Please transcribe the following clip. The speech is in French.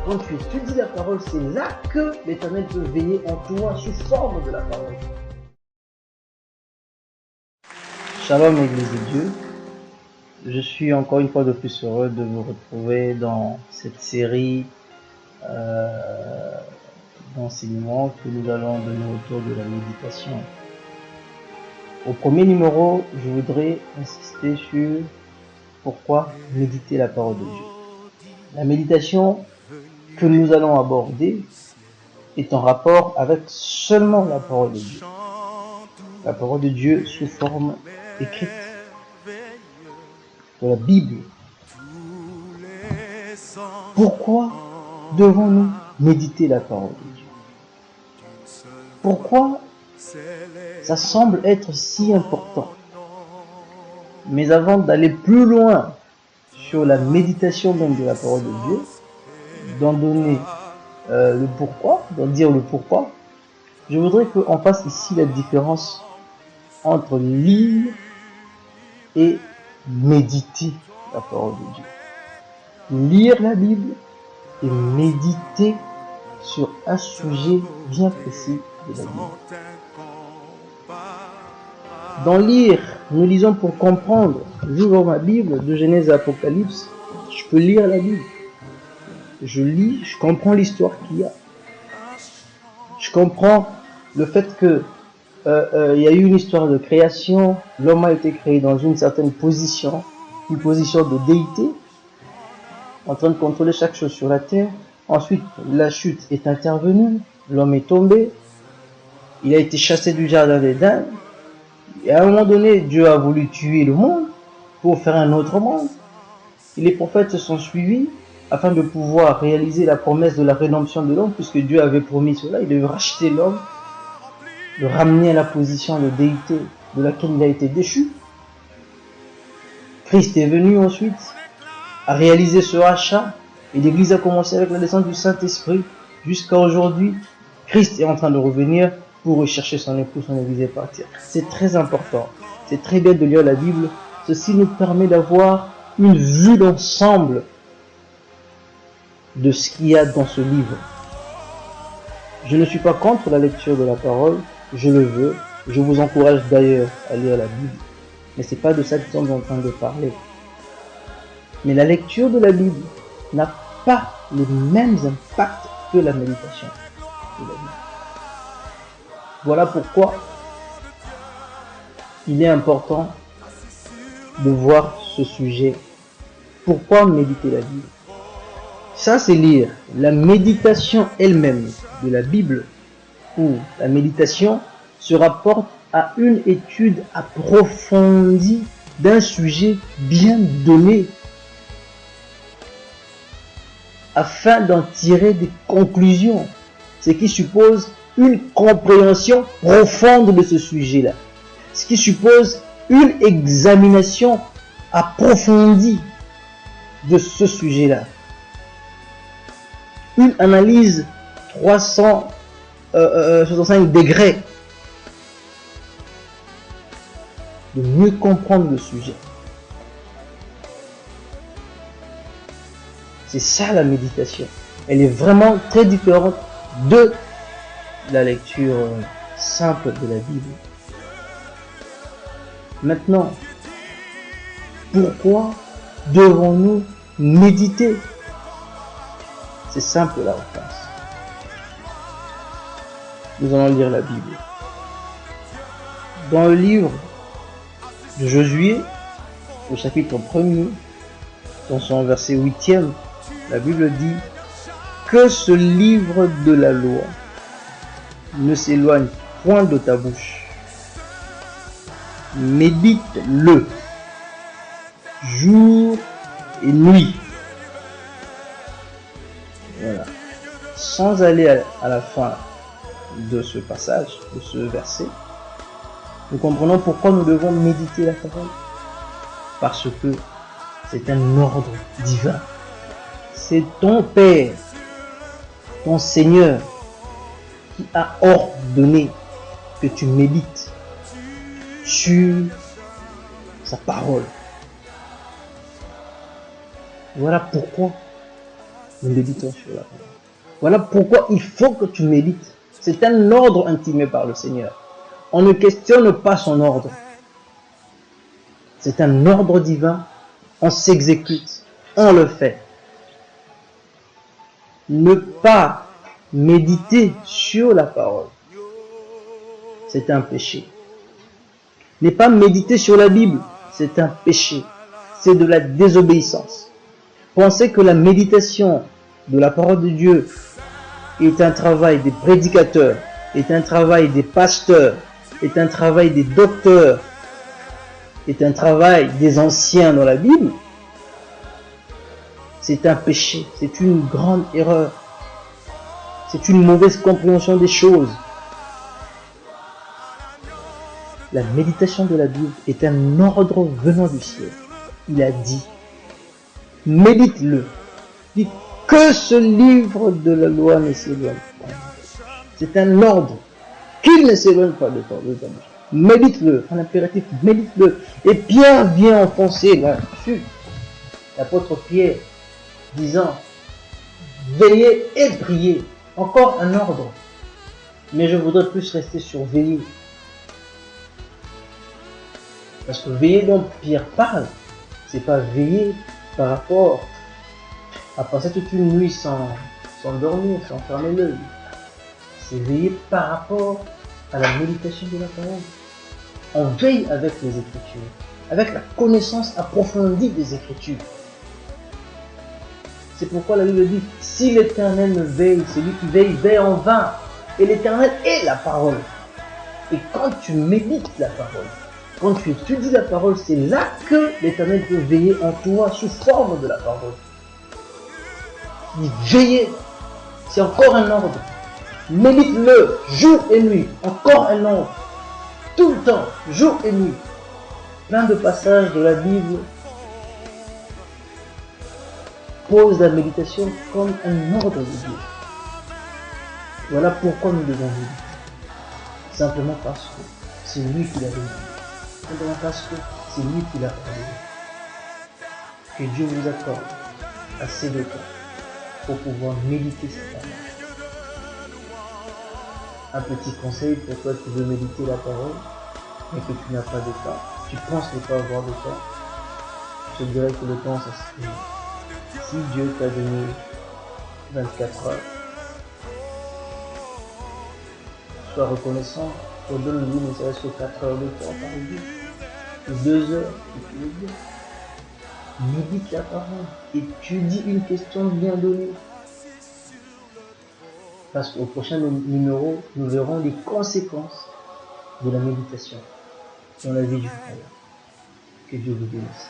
Quand tu étudies la parole, c'est là que l'Éternel peut veiller en toi sous forme de la parole. Shalom Église de Dieu. Je suis encore une fois de plus heureux de vous retrouver dans cette série d'enseignements que nous allons donner autour de la méditation. Au premier numéro, je voudrais insister sur pourquoi méditer la parole de Dieu. La méditation que nous allons aborder est en rapport avec seulement la parole de Dieu. La parole de Dieu sous forme écrite de la Bible. Pourquoi devons-nous méditer la parole de Dieu? Pourquoi ça semble être si important? Mais avant d'aller plus loin sur la méditation même de la parole de Dieu, d'en donner le pourquoi, d'en dire le pourquoi, je voudrais qu'on fasse ici la différence entre lire et méditer la parole de Dieu. Lire la Bible et méditer sur un sujet bien précis de la Bible. Dans lire, nous lisons pour comprendre. J'ouvre ma Bible de Genèse à Apocalypse, je peux lire la Bible. Je lis, je comprends l'histoire qu'il y a. Je comprends le fait que il y a eu une histoire de création, l'homme a été créé dans une certaine position, une position de déité, en train de contrôler chaque chose sur la terre. Ensuite, la chute est intervenue, l'homme est tombé, il a été chassé du jardin d'Éden, et à un moment donné, Dieu a voulu tuer le monde pour faire un autre monde. Et les prophètes se sont suivis afin de pouvoir réaliser la promesse de la rédemption de l'homme, puisque Dieu avait promis cela, il devait racheter l'homme, le ramener à la position de déité de laquelle il a été déchu. Christ est venu ensuite à réaliser ce rachat, et l'Église a commencé avec la descente du Saint-Esprit jusqu'à aujourd'hui. Christ est en train de revenir pour rechercher son époux, son Église est partir. C'est très important, c'est très bien de lire la Bible. Ceci nous permet d'avoir une vue d'ensemble de ce qu'il y a dans ce livre. Je ne suis pas contre la lecture de la parole, je le veux. Je vous encourage d'ailleurs à lire la Bible. Mais ce n'est pas de ça que nous sommes en train de parler. Mais la lecture de la Bible n'a pas les mêmes impacts que la méditation de la Bible. Voilà pourquoi il est important de voir ce sujet. Pourquoi méditer la Bible? Ça, c'est lire. La méditation elle-même de la Bible, ou la méditation, se rapporte à une étude approfondie d'un sujet bien donné, afin d'en tirer des conclusions, ce qui suppose une compréhension profonde de ce sujet-là, ce qui suppose une examination approfondie de ce sujet-là, une analyse 365 degrés, de mieux comprendre le sujet. C'est ça la méditation. Elle est vraiment très différente de la lecture simple de la Bible. Maintenant, pourquoi devons-nous méditer? C'est simple la réponse. Nous allons lire la Bible. Dans le livre de Josué, au chapitre 1er, dans son verset 8e, la Bible dit que ce livre de la loi ne s'éloigne point de ta bouche. Médite-le jour et nuit. Voilà. Sans aller à la fin de ce passage, de ce verset, nous comprenons pourquoi nous devons méditer la parole. Parce que c'est un ordre divin. C'est ton Père, ton Seigneur, qui a ordonné que tu médites sur sa parole. Voilà pourquoi nous méditons sur la parole. Voilà pourquoi il faut que tu médites. C'est un ordre intimé par le Seigneur. On ne questionne pas son ordre. C'est un ordre divin. On s'exécute. On le fait. Ne pas méditer sur la parole, c'est un péché. Ne pas méditer sur la Bible, c'est un péché. C'est de la désobéissance. Penser que la méditation de la parole de Dieu est un travail des prédicateurs, est un travail des pasteurs, est un travail des docteurs, est un travail des anciens dans la Bible, c'est un péché, c'est une grande erreur. C'est une mauvaise compréhension des choses. La méditation de la Bible est un ordre venant du ciel. Il a dit, médite-le. Dites que ce livre de la loi ne s'éloigne pas. C'est un ordre. Qu'il ne s'éloigne pas de toi. Médite-le. En impératif, médite-le. Et Pierre vient enfoncer là-dessus. L'apôtre Pierre disant, veillez et priez. Encore un ordre. Mais je voudrais plus rester sur veiller. Parce que veiller dont Pierre parle, c'est pas veiller par rapport à passer toute une nuit sans dormir, sans fermer l'œil. C'est veiller par rapport à la méditation de la parole. On veille avec les Écritures, avec la connaissance approfondie des Écritures. C'est pourquoi la Bible dit, si l'Éternel ne veille, celui qui veille, veille en vain. Et l'Éternel est la parole. Et quand tu médites la parole, quand tu étudies la parole, c'est là que l'Éternel peut veiller en toi sous forme de la parole. Il veiller, c'est encore un ordre. Médite-le jour et nuit, encore un ordre. Tout le temps, jour et nuit. Plein de passages de la Bible pose la méditation comme un ordre de Dieu. Voilà pourquoi nous devons méditer. Simplement parce que c'est lui qui l'a donné. Simplement parce que c'est lui qui l'a parlé. Que Dieu vous accorde assez de temps pour pouvoir méditer sa parole. Un petit conseil pour toi qui veux méditer la parole, mais que tu n'as pas de temps. Tu penses ne pas avoir de temps. Je te dirais que le temps, ça se finit. Si Dieu t'a donné 24 heures, sois reconnaissant, redonne-lui ne serait-ce que 4 heures de temps par jour, ou 2 heures, si tu veux dire. Médite la parole, étudie une question bien donnée. Parce qu'au prochain numéro, nous verrons les conséquences de la méditation dans la vie du croyant. Que Dieu vous bénisse.